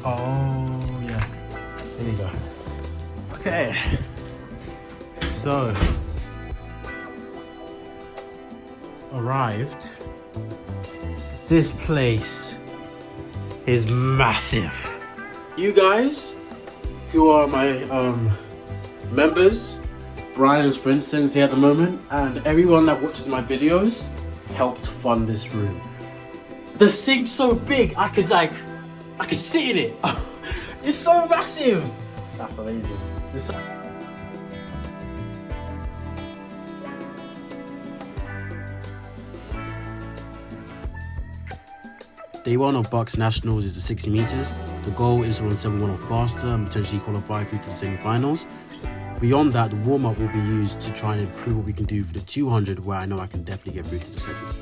Oh, yeah. There you go. Okay. So, arrived. This place is massive. You guys who are my members, Brian and Princeton's here at the moment, and everyone that watches my videos helped fund this room. The sink's so big I could sit in it. It's so massive. That's amazing. Day one of BUCS Nationals is the 60 meters. The goal is to run 7:1 or faster and potentially qualify through to the semi-finals. Beyond that, the warm-up will be used to try and improve what we can do for the 200, where I know I can definitely get through to the semis.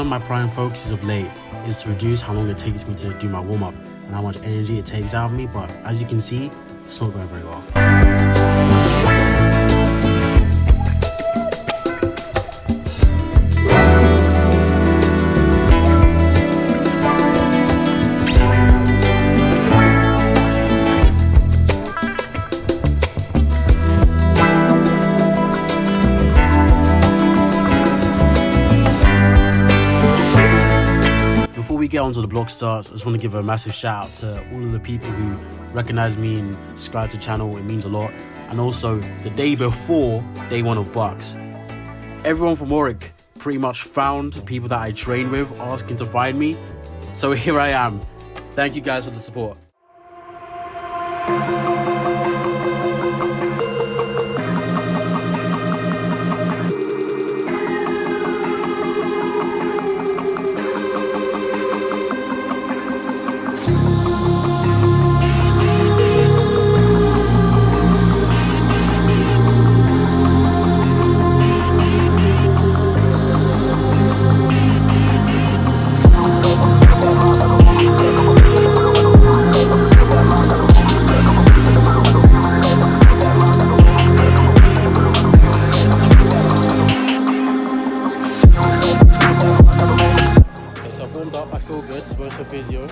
My prime focus of late is to reduce how long it takes me to do my warm-up and how much energy it takes out of me, but as you can see, it's not going very well. Before we get on to the vlog starts, I just want to give a massive shout out to all of the people who recognize me and subscribe to the channel. It means a lot. And also the day before day one of BUCS, everyone from Warwick pretty much found people that I train with asking to find me. So here I am. Thank you guys for the support. I feel good, spoke to physio.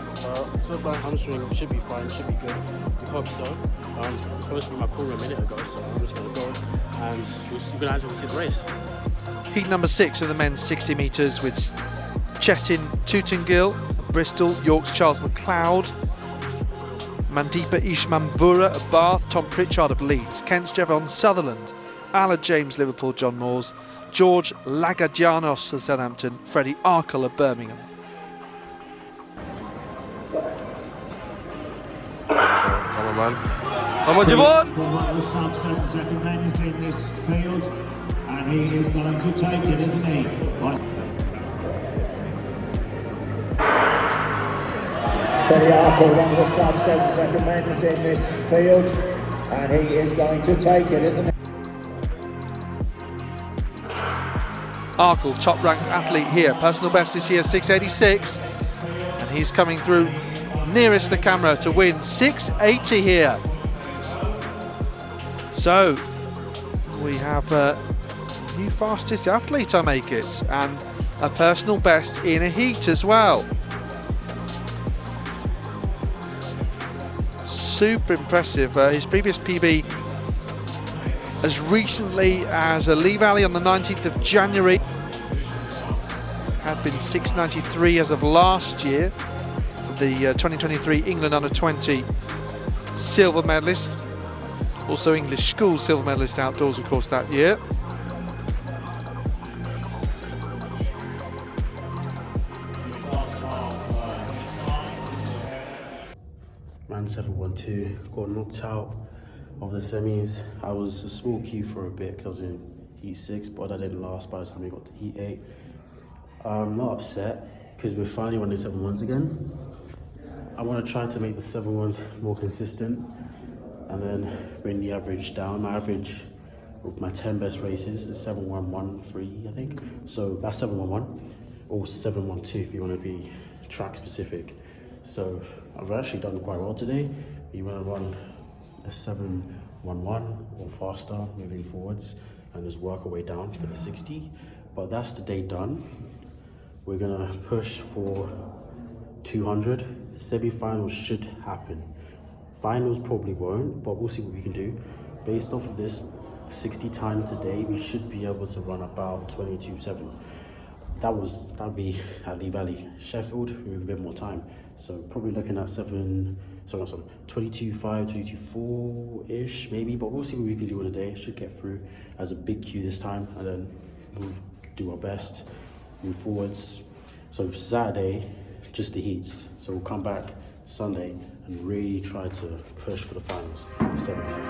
So my hamstring should be fine, should be good. We hope so. It's supposed to be my call a minute ago, so I'm just going to go and we're going to see the race. Heat number 6 of the men's 60 metres with Chetin Tutingill of Bristol, York's Charles McLeod, Mandeepa Ishmambura of Bath, Tom Pritchard of Leeds, Kent's Jevon Sutherland, Ala James Liverpool, John Moores, George Lagadianos of Southampton, Freddie Arkle of Birmingham. Come on, man. Come on, Jevon! The sub-7 man is in this field, and he is going to take it, isn't he? Freddie Arkle, one of the sub-7 men is in this field, and he is going to take it, isn't he? Arkle, top-ranked athlete here, personal best this year 6:86, and he's coming through nearest the camera to win 6:80 here. So we have a new fastest athlete, I make it, and a personal best in a heat as well. Super impressive. His previous PB as recently as a Lee Valley on the 19th of January had been 6:93 as of last year for the 2023 England Under-20 silver medalist, also English school silver medalist outdoors of course that year. ran 7:12, got knocked out of the semis. I was a small queue for a bit because I was in heat 6, but that didn't last by the time we got to heat 8. I'm not upset because we're finally running 7:1s again. I want to try to make the 7:1s more consistent and then bring the average down. My average with my 10 best races is 7:113, I think. So that's 7:11 or 7:12 if you want to be track specific. So I've actually done quite well today. You want to run a 7:11 or faster moving forwards and just work our way down for the 60. But that's the day done. We're gonna push for 200. Semi-finals should happen. Finals probably won't, but we'll see what we can do. Based off of this 60 time today, we should be able to run about 22.7. That'd be at Lee Valley. Sheffield, we have a bit more time. So probably looking at 22.5, 22.4-ish maybe, but we'll see what we can do on the day. Should get through as a big queue this time, and then we'll do our best, move forwards. So Saturday, just the heats. So we'll come back Sunday and really try to push for the finals, the semis.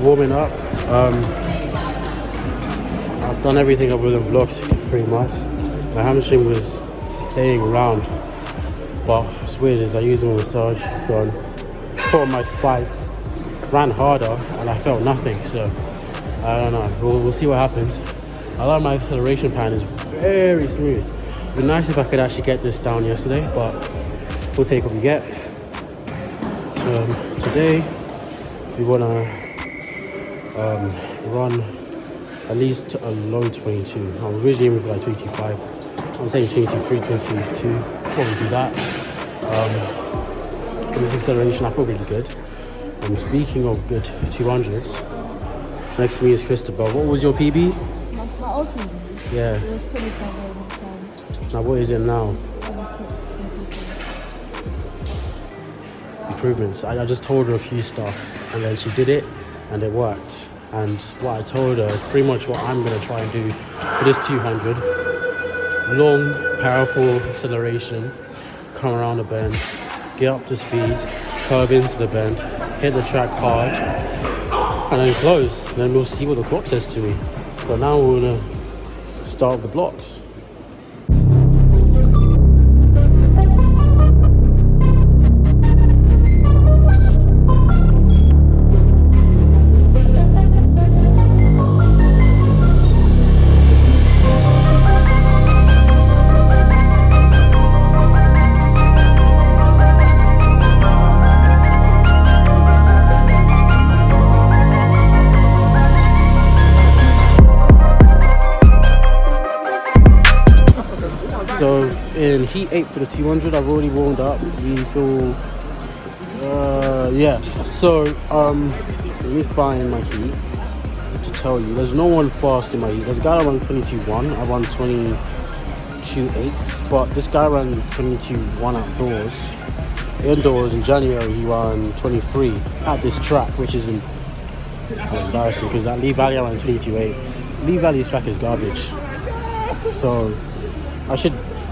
Warming up. I've done everything other than vlogs pretty much. My hamstring was playing around, but what's weird is I used a massage gun, put on my spikes, ran harder, and I felt nothing. So I don't know. We'll see what happens. I like my acceleration pattern is very smooth. It'd be nice if I could actually get this down yesterday, but we'll take what we get. So today we wanna run at least a low 22. I was originally aiming for like 25. I'm saying 22.3, 22.2. Probably do that. In this acceleration, I feel really good. Speaking of good 200s, next to me is Christabel. What was your PB? My old PB? Yeah. It was 27. Now what is it now? 26, 24. Improvements. I just told her a few stuff and then she did it and it worked. And what I told her is pretty much what I'm going to try and do for this 200. Long, powerful acceleration, come around the bend, get up to speed, curve into the bend, hit the track hard, and then close. And then we'll see what the clock says to me. So now we're going to start with the blocks. So in heat 8 for the 200, I've already warmed up. We feel, yeah. So let me find my heat to tell you. There's no one fast in my heat. There's a guy that runs 22.1. I run 22.8, but this guy ran 22.1 outdoors. Indoors in January, he ran 23 at this track, which is embarrassing because at Lee Valley I ran 22.8. Lee Valley's track is garbage. So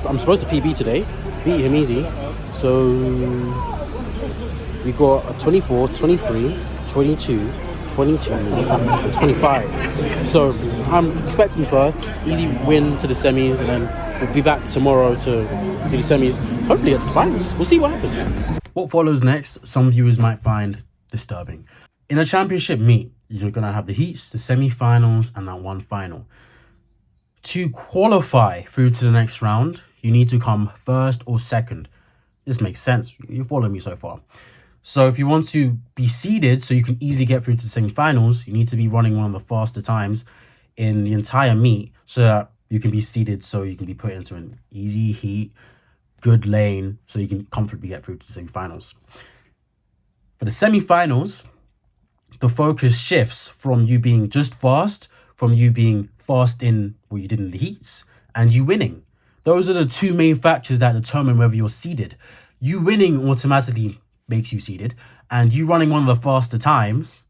I'm supposed to PB today, beat him easy. So we got a 24, 23, 22, 22, and 25. So I'm expecting first, easy win to the semis, and then we'll be back tomorrow to do the semis, hopefully get to the finals. We'll see what happens. What follows next, some viewers might find disturbing. In a championship meet, you're going to have the heats, the semi-finals, and that one final. To qualify through to the next round, you need to come first or second. This makes sense. You follow me so far. So if you want to be seeded so you can easily get through to the semi-finals, you need to be running one of the faster times in the entire meet so that you can be seeded so you can be put into an easy heat, good lane, so you can comfortably get through to the semi-finals. For the semi-finals, the focus shifts from you being just fast, from you being fast in what you did in the heats, and you winning. Those are the two main factors that determine whether you're seeded. You winning automatically makes you seeded, and you running one of the faster times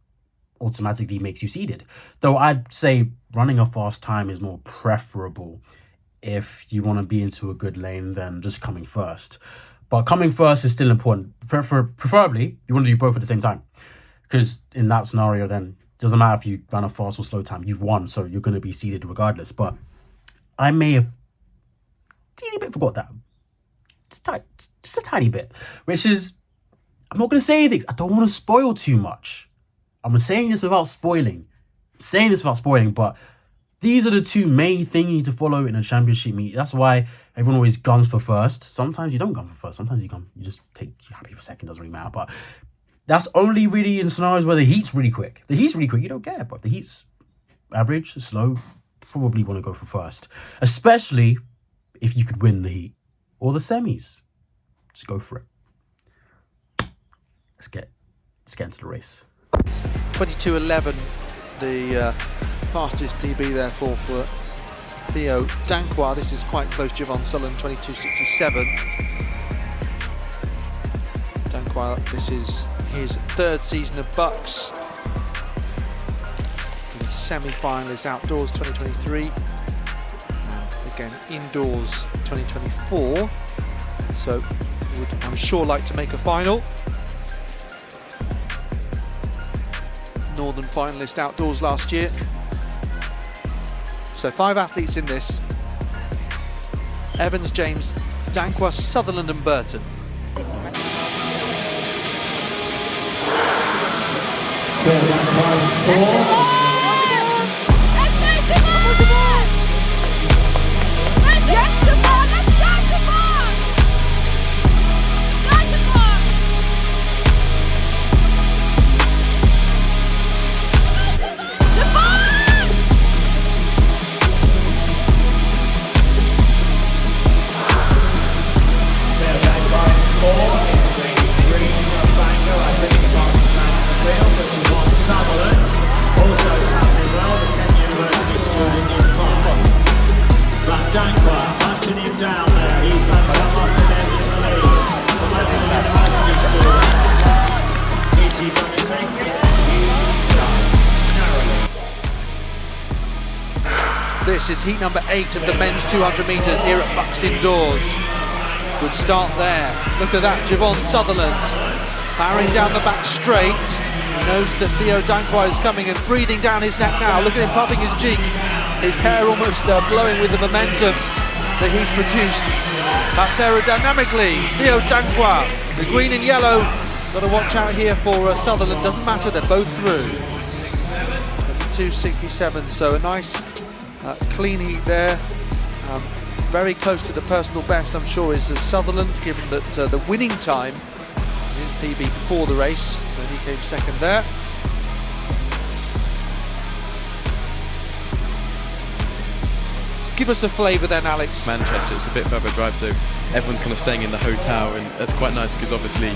automatically makes you seeded. Though I'd say running a fast time is more preferable if you want to be into a good lane than just coming first. But coming first is still important. Preferably, you want to do both at the same time. Because in that scenario, then it doesn't matter if you run a fast or slow time. You've won, so you're going to be seeded regardless. But I may have teeny bit forgot that. Just a tiny bit. Which is, I'm not going to say anything. I don't want to spoil too much. I'm saying this without spoiling. But these are the two main things you need to follow in a championship meet. That's why everyone always guns for first. Sometimes you don't gun for first. Sometimes you just you're happy for second. Doesn't really matter. But that's only really in scenarios where the heat's really quick. The heat's really quick, you don't care. But if the heat's average, slow, probably want to go for first. Especially if you could win the heat or the semis. Just go for it. Let's get into the race. 22:11, the fastest PB therefore for Theo Danquois. This is quite close. Jevon Sutherland 22:67. Danquois, this is his third season of BUCS. He's semi-finalist outdoors 2023. Again, indoors 2024. So would, I'm sure, like to make a final. Northern finalist outdoors last year. So 5 athletes in this: Evans, James, Danquois, Sutherland and Burton. This is heat number 8 of the men's 200 metres here at BUCS indoors. Good start there. Look at that, Jevon Sutherland powering down the back straight. He knows that Theo Danquois is coming and breathing down his neck now. Look at him puffing his cheeks. His hair almost blowing with the momentum that he's produced. That's aerodynamically. Theo Danquois, the green and yellow. Got to watch out here for Sutherland. Doesn't matter, they're both through. 2:67, so a nice clean heat there. Very close to the personal best, I'm sure, is Sutherland, given that the winning time is his PB before the race, and he came second there. Give us a flavour then, Alex. Manchester, it's a bit further drive, so everyone's kind of staying in the hotel, and that's quite nice because obviously,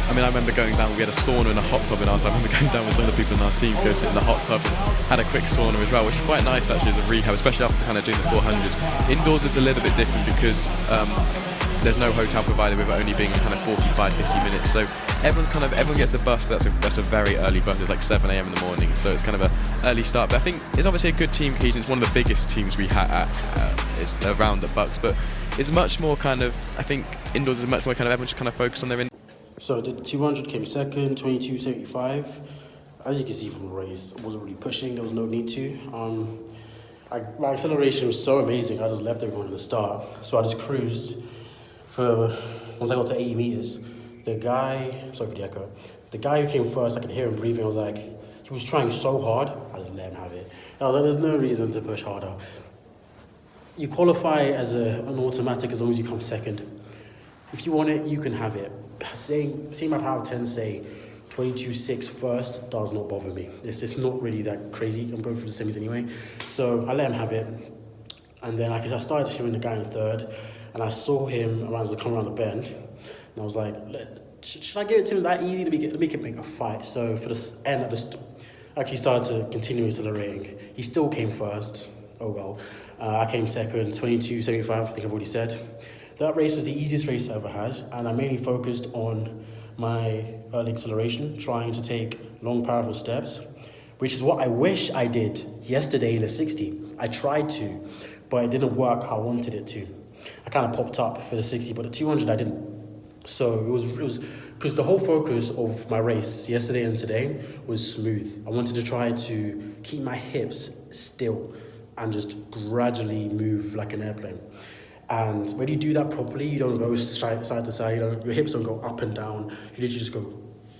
I mean, I remember going down, we had a sauna and a hot tub in ours. I remember going down with some of the people in our team, go sit in the hot tub, had a quick sauna as well, which is quite nice actually as a rehab, especially after kind of doing the 400. Indoors is a little bit different because there's no hotel provided, with it only being kind of 45-50 minutes, so everyone gets the bus, but that's a very early bus. It's like 7 AM in the morning, so it's kind of an early start. But I think it's obviously a good team cohesion. It's one of the biggest teams we had it's around at BUCS, but it's much more kind of, I think indoors is much more kind of everyone just kind of focus on their So the 200 came second, 22:75. As you can see from the race, I wasn't really pushing. There was no need to. My acceleration was so amazing. I just left everyone at the start, so I just cruised for. Once I got to 80 meters, the guy. Sorry for the echo. The guy who came first, I could hear him breathing. I was like, he was trying so hard. I just let him have it. I was like, there's no reason to push harder. You qualify as an automatic as long as you come second. If you want it, you can have it. Seeing my power 10 say 22.6 first does not bother me. It's not really that crazy. I'm going through the semis anyway. So I let him have it. And then I started hearing the guy in third, and I saw him come around the bend, and I was like, should I give it to him that easy? Let me make a fight. So for this end, I just actually started to continue accelerating. He still came first. Oh well. I came second, 22.75, I think I've already said. That race was the easiest race I ever had, and I mainly focused on my early acceleration, trying to take long, powerful steps, which is what I wish I did yesterday in the 60. I tried to, but it didn't work how I wanted it to. I kind of popped up for the 60, but the 200 I didn't. So it was because the whole focus of my race yesterday and today was smooth. I wanted to try to keep my hips still and just gradually move like an airplane. And when you do that properly, you don't go side to side, your hips don't go up and down, you literally just go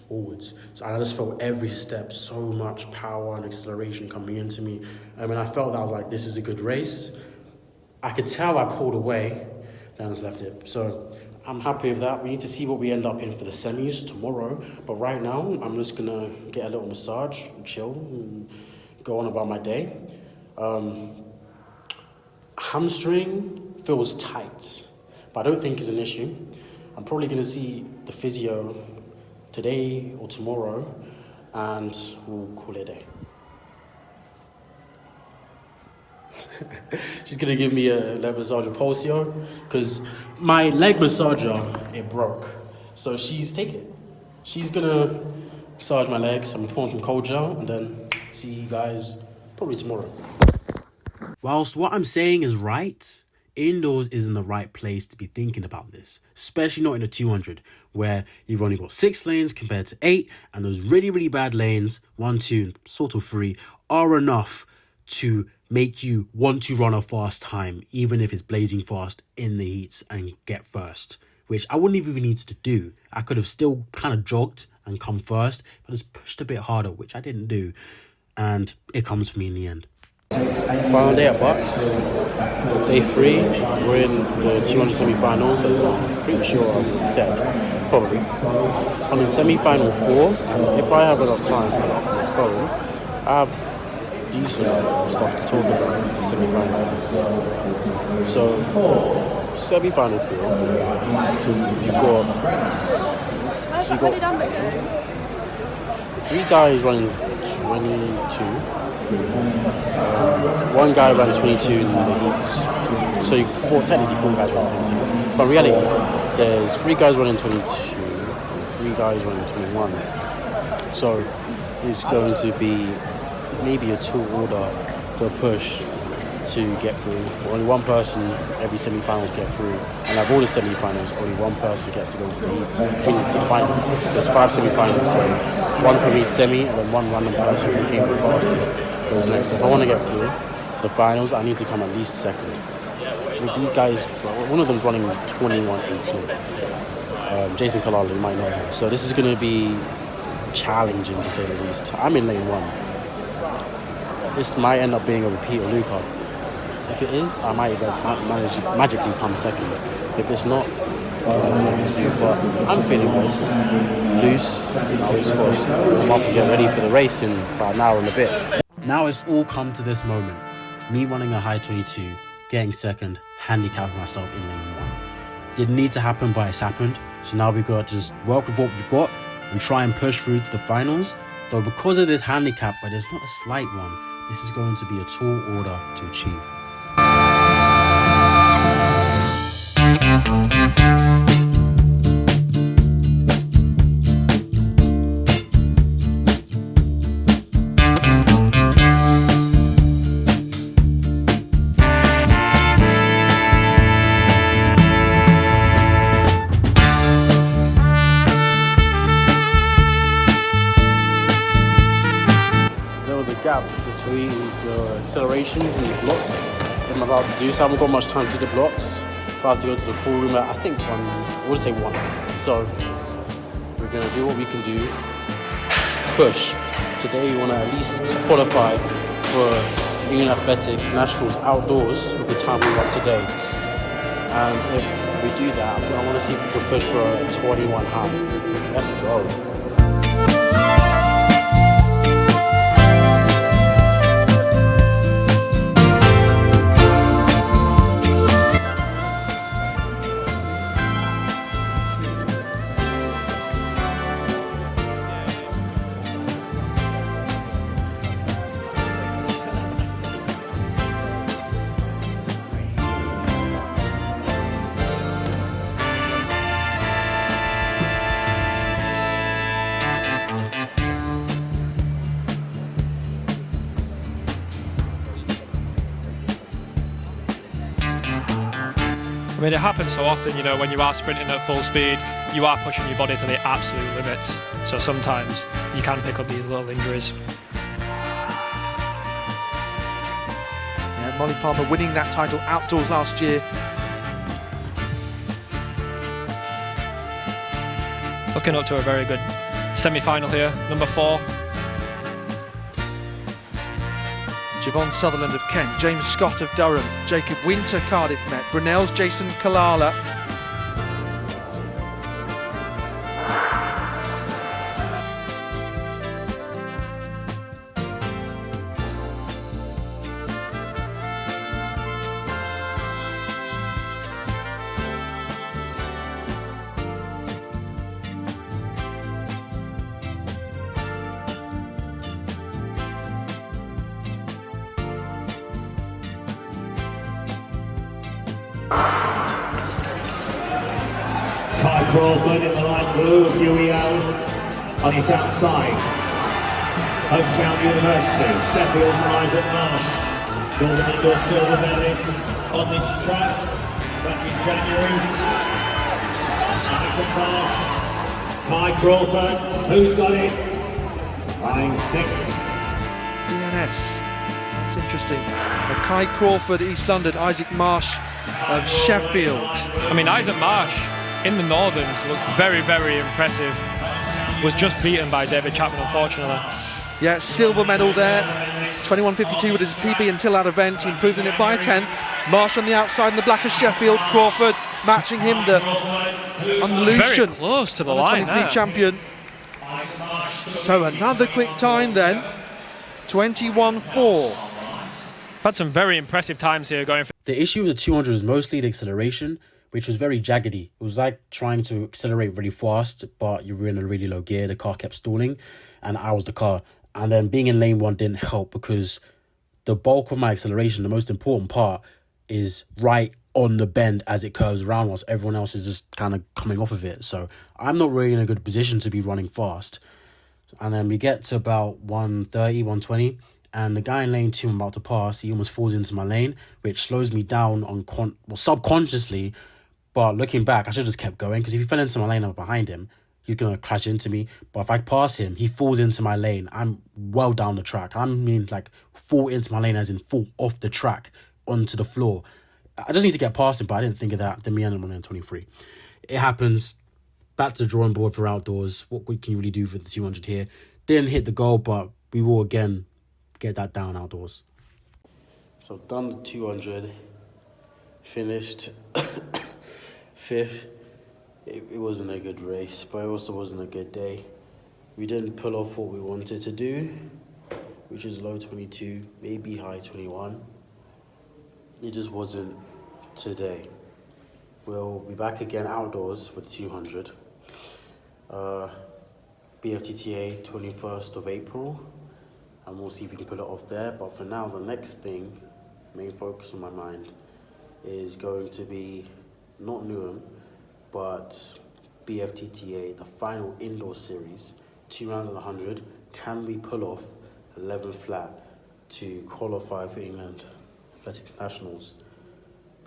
forwards. So I just felt every step, so much power and acceleration coming into me. And when I felt that, I was like, this is a good race. I could tell I pulled away, then I just left it. So I'm happy with that. We need to see what we end up in for the semis tomorrow. But right now, I'm just gonna get a little massage, and chill, and go on about my day. Hamstring feels tight, but I don't think it's an issue. I'm probably gonna see the physio today or tomorrow, and we'll call it a day. She's gonna give me a leg massage with Pulsio, because my leg massager, it broke. So she's gonna massage my legs. I'm pouring some cold gel, and then see you guys probably tomorrow. Whilst what I'm saying is right, indoors isn't the right place to be thinking about this, especially not in a 200, where you've only got 6 lanes compared to 8, and those really, really bad lanes, 1, 2, sort of 3, are enough to make you want to run a fast time, even if it's blazing fast in the heats, and get first, which I wouldn't even need to do. I could have still kind of jogged and come first, but just pushed a bit harder, which I didn't do, and it comes for me in the end. Final day at BUCS, day 3, we're in the 200 semi-finals, as I'm pretty sure I said, probably. I'm in semi-final 4, and if I have enough time to get on my phone, I have decent stuff to talk about in the semi-final. So, semi-final 4, you've got 3 guys running 22. One guy ran 22 in the heats, so technically 4 guys ran 22. But in reality, there's 3 guys running 22 and 3 guys running 21. So it's going to be maybe a tall order to push to get through. Only one person every semi-finals get through, and out of all the semi-finals, only one person gets to go to the heats, to the finals. There's 5 semi-finals, so 1 from each semi, and then 1 random person who came the fastest goes next. So if I want to get through to the finals, I need to come at least second. With these guys, one of them's running 21.18. Jason Kalala, you might know him. So this is going to be challenging, to say the least. I'm in lane 1. This might end up being a repeat of Luca. If it is, I might magically come second. If it's not, but I'm feeling good. Loose. I'll just warm up and get ready for the race in about an hour and a bit. Now it's all come to this moment. Me running a high 22, getting second, handicapping myself in lane 1. Didn't need to happen, but it's happened. So now we've got to just work with what we've got and try and push through to the finals. Though because of this handicap, but it's not a slight one, this is going to be a tall order to achieve. Gap between the accelerations and the blocks that I'm about to do, so I haven't got much time to do the blocks. I have to go to the pool room at, I think, 1, I would say 1. So we're going to do what we can do. Push. Today we want to at least qualify for Union Athletics Nationals outdoors with the time we got today. And if we do that, I want to see if we can push for a 21 high. Let's go. mean, it happens so often, you know, when you are sprinting at full speed, you are pushing your body to the absolute limits. So sometimes you can pick up these little injuries. Yeah, Molly Palmer winning that title outdoors last year. Looking up to a very good semi-final here, number 4. Jevon Sutherland of Kent, James Scott of Durham, Jacob Winter, Cardiff Met, Brunel's Jason Kalala. Kai Crawford in the light blue of UEL on his outside. Hometown University, Sheffield's Isaac Marsh. Golden Indoor silver medalist on this track back in January. Isaac Marsh, Kai Crawford, who's got it? I think. DNS, that's interesting. Kai Crawford, East London, Isaac Marsh of Sheffield. I mean, Isaac Marsh in the Northerns looked very, very impressive. Was just beaten by David Chapman, unfortunately. Yeah, silver medal there. 21.52 with his PB until that event. He improved in it by a 10th. Marsh on the outside in the black of Sheffield. Crawford matching him, the Unlucian. Very close to the line 23 there. champion. So another quick time then. 21.4. Had some very impressive times here going for. The issue with the 200 was mostly the acceleration, which was very jaggedy. It was like trying to accelerate really fast, but you were in a really low gear. The car kept stalling, and I was the car. And then being in lane 1 didn't help because the bulk of my acceleration, the most important part, is right on the bend as it curves around, whilst everyone else is just kind of coming off of it. So I'm not really in a good position to be running fast. And then we get to about 130, 120, and the guy in lane 2 I'm about to pass, he almost falls into my lane, which slows me down on subconsciously. But looking back, I should have just kept going, because if he fell into my lane, I'm behind him, he's going to crash into me. But if I pass him, he falls into my lane. I'm well down the track. I mean, like, fall into my lane as in fall off the track onto the floor. I just need to get past him, but I didn't think of that. Then we ended up on 23. It happens. Back to the drawing board for outdoors. What can you really do for the 200 here? Didn't hit the goal, but we will again get that down outdoors. So done the 200. Finished 5th. It wasn't a good race, but it also wasn't a good day. We didn't pull off what we wanted to do, which is low 22, maybe high 21. It just wasn't today. We'll be back again outdoors for the 200. BFTTA 21st of April, and we'll see if we can pull it off there. But for now, the next thing, main focus on my mind, is going to be not Newham, but BFTTA, the final indoor series, 2 rounds of 100. Can we pull off 11 flat to qualify for England Athletics Nationals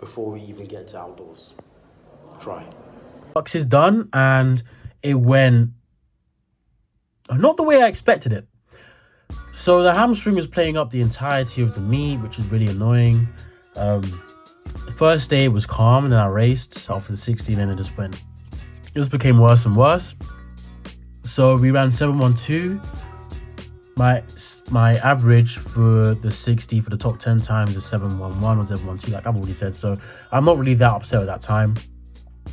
before we even get to outdoors? Try. BUCS is done, and it went not the way I expected it. So the hamstring was playing up the entirety of the meet, which is really annoying. The first day was calm, and then I raced after the 60, and then it just became worse and worse. So we ran 7:12. My average for the 60 for the top 10 times is 7:11 or 7:12, like I've already said. So I'm not really that upset at that time.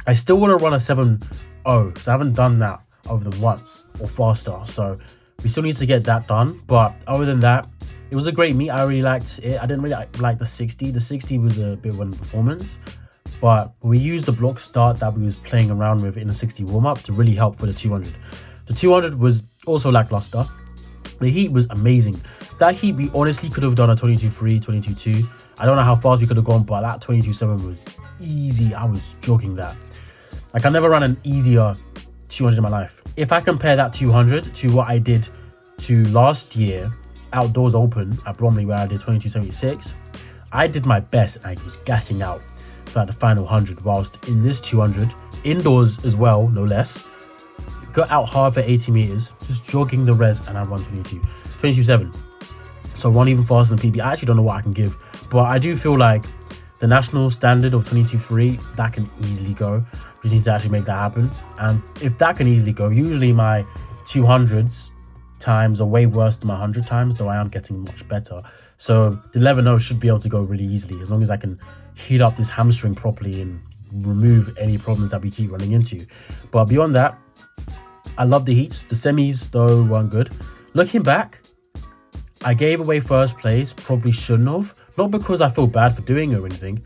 I still want to run a 7:0, because I haven't done that other than once or faster. So we still need to get that done. But other than that, it was a great meet. I really liked it. I didn't really like the 60. The 60 was a bit of a performance, but we used the block start that we was playing around with in the 60 warm-up to really help for the 200. The 200 was also lackluster. The heat was amazing. That heat, we honestly could have done a 22.3, 22.2. I don't know how fast we could have gone, but that 22.7 was easy. I was jogging that. Like, I never ran an easier 200 in my life. If I compare that 200 to what I did to last year, Outdoors Open at Bromley, where I did 22.76, I did my best and I was gassing out. throughout the final 100, whilst in this 200, indoors as well, no less, got out hard for 80 meters, just jogging the res, and I run 22.7. So I run even faster than PB. I actually don't know what I can give, but I do feel like the national standard of 22.3, that can easily go. We just need to actually make that happen. And if that can easily go, usually my 200s times are way worse than my 100 times, though I am getting much better. So the 11.0 should be able to go really easily, as long as I can heat up this hamstring properly and remove any problems that we keep running into. But beyond that, I love the heats. The semis, though, weren't good. Looking back, I gave away first place, probably shouldn't have. Not because I feel bad for doing it or anything,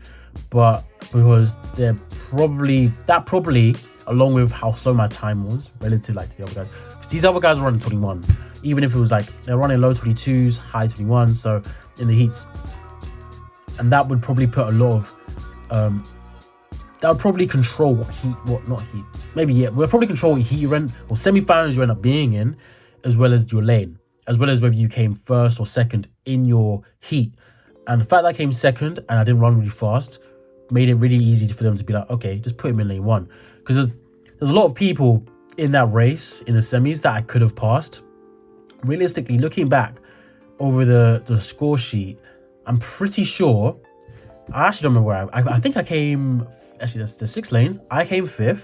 but because that probably, along with how slow my time was relative like to the other guys, because these other guys were running 21, even if it was like they're running low 22s, high 21s, so in the heats, and that would probably put a lot of that would probably control we'll probably control what heat you run or semi-finals you end up being in, as well as your lane, as well as whether you came first or second in your heat. And the fact that I came second and I didn't run really fast made it really easy for them to be like, okay, just put him in lane 1. Because there's a lot of people in that race, in the semis, that I could have passed. Realistically, looking back over the score sheet, I'm pretty sure, I actually don't remember where I think I came, actually there's 6 lanes, I came 5th.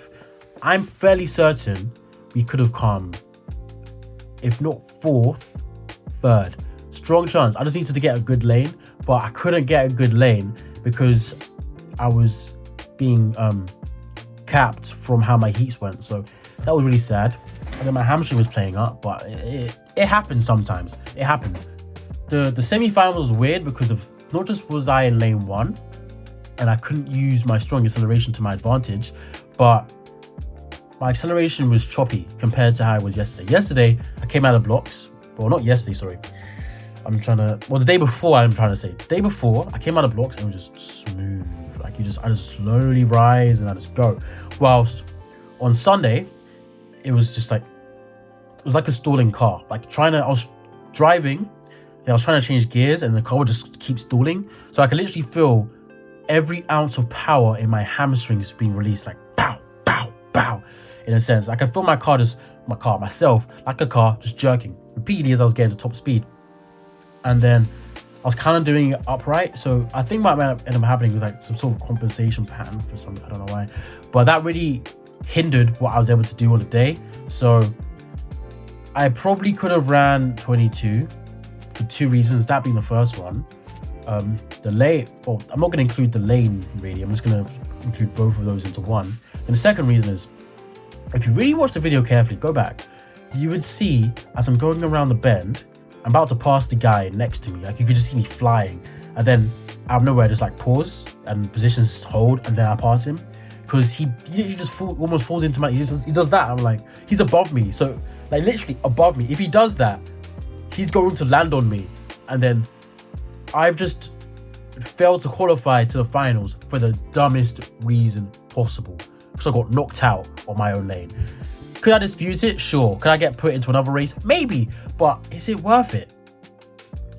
I'm fairly certain we could have come, if not 4th, 3rd. Strong chance. I just needed to get a good lane, but I couldn't get a good lane because I was being capped from how my heats went. So that was really sad. And then my hamstring was playing up, but it happens sometimes. It happens. The semi-final was weird because of not just was I in lane 1 and I couldn't use my strong acceleration to my advantage, but my acceleration was choppy compared to how it was yesterday. Yesterday, I came out of blocks. Well, not yesterday, sorry. The day before, The day before, I came out of blocks and it was just smooth. Like I just slowly rise and I just go. Whilst on Sunday, it was just like, it was like a stalling car. I was driving, and I was trying to change gears and the car would just keep stalling. So I could literally feel every ounce of power in my hamstrings being released, like pow, pow, pow, in a sense. I could feel myself, like a car, just jerking repeatedly as I was getting to top speed. And then I was kind of doing it upright. So I think what ended up happening was like some sort of compensation pattern for something. I don't know why. But that really hindered what I was able to do on the day. So I probably could have ran 22 for 2 reasons. That being the first one. The lane, well, I'm not going to include the lane really. I'm just going to include both of those into one. And the second reason is, if you really watch the video carefully, go back, you would see as I'm going around the bend, I'm about to pass the guy next to me. Like you could just see me flying, and then out of nowhere, I just like pause and positions hold, and then I pass him because he just almost falls into my. He does that. I'm like, he's above me, so like literally above me. If he does that, he's going to land on me, and then I've just failed to qualify to the finals for the dumbest reason possible, because I got knocked out on my own lane. Could I dispute it? Sure. Could I get put into another race? Maybe. But is it worth it?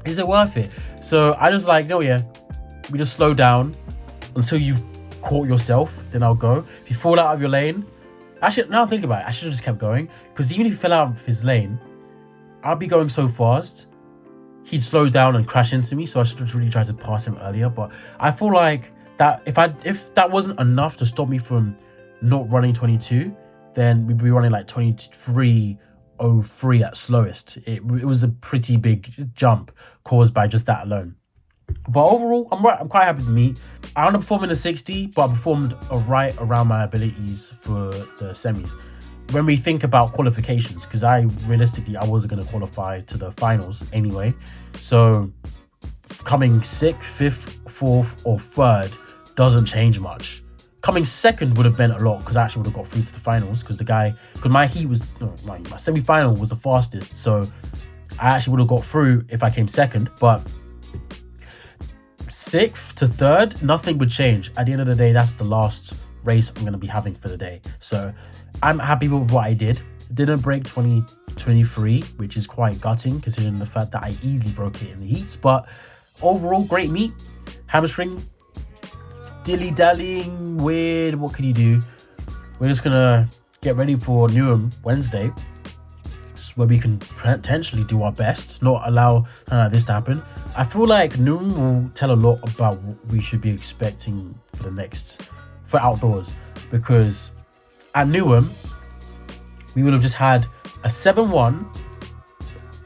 Is it worth it? So I just like, no, yeah, we just slow down until you've caught yourself, then I'll go. If you fall out of your lane, actually, now think about it, I should have just kept going, because even if he fell out of his lane, I'd be going so fast, he'd slow down and crash into me, so I should have really tried to pass him earlier. But I feel like that if that wasn't enough to stop me from not running 22, then we'd be running like 23.03 at slowest. It was a pretty big jump caused by just that alone. But overall, I'm quite happy to meet. I underperformed in the 60, but I performed right around my abilities for the semis. When we think about qualifications, because realistically I wasn't going to qualify to the finals anyway. So coming 6th, 5th, 4th, or 3rd doesn't change much. Coming 2nd would have been a lot, because I actually would have got through to the finals, because my heat was, my semi-final was the fastest, so I actually would have got through if I came 2nd. But 6th to 3rd, nothing would change. At the end of the day, that's the last race I'm going to be having for the day. So I'm happy with what I did. Didn't break 2023, which is quite gutting considering the fact that I easily broke it in the heats. But overall, great meet. Hamstring dilly-dallying, weird. What can you do? We're just gonna get ready for Newham Wednesday, where we can potentially do our best, not allow this to happen. I feel like Newham will tell a lot about what we should be expecting for outdoors, because at Newham we would have just had a 7-1,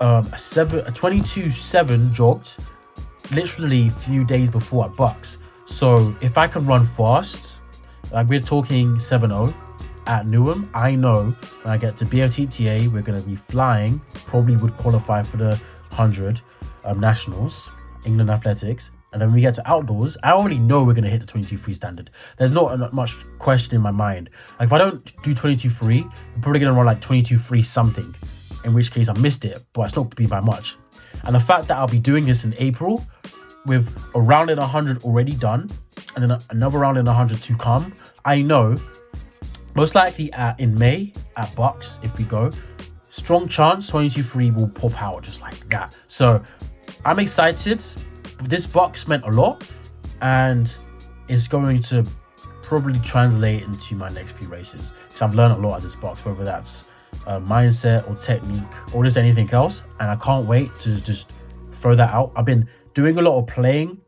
a 22-7 jogged literally a few days before at BUCS. So if I can run fast, like we're talking 7-0 at Newham, I know when I get to BOTTA, we're going to be flying, probably would qualify for the 100 nationals, England Athletics. And then when we get to outdoors, I already know we're going to hit the 22-3 standard. There's not much question in my mind. Like if I don't do 22-3, I'm probably going to run like 22-3 something, in which case I missed it, but it's not going to be by much. And the fact that I'll be doing this in April with a round in 100 already done and then another round in 100 to come, I know most likely in May at BUCS, if we go, strong chance 22-3 will pop out just like that. So I'm excited. This BUCS meant a lot and it's going to probably translate into my next few races, because I've learned a lot at this BUCS, whether that's mindset or technique or just anything else, and I can't wait to just throw that out. I've been doing a lot of playing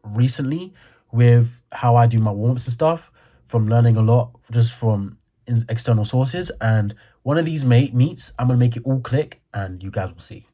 recently with how I do my warm-ups and stuff, from learning a lot just from external sources, and one of these meets I'm gonna make it all click and you guys will see.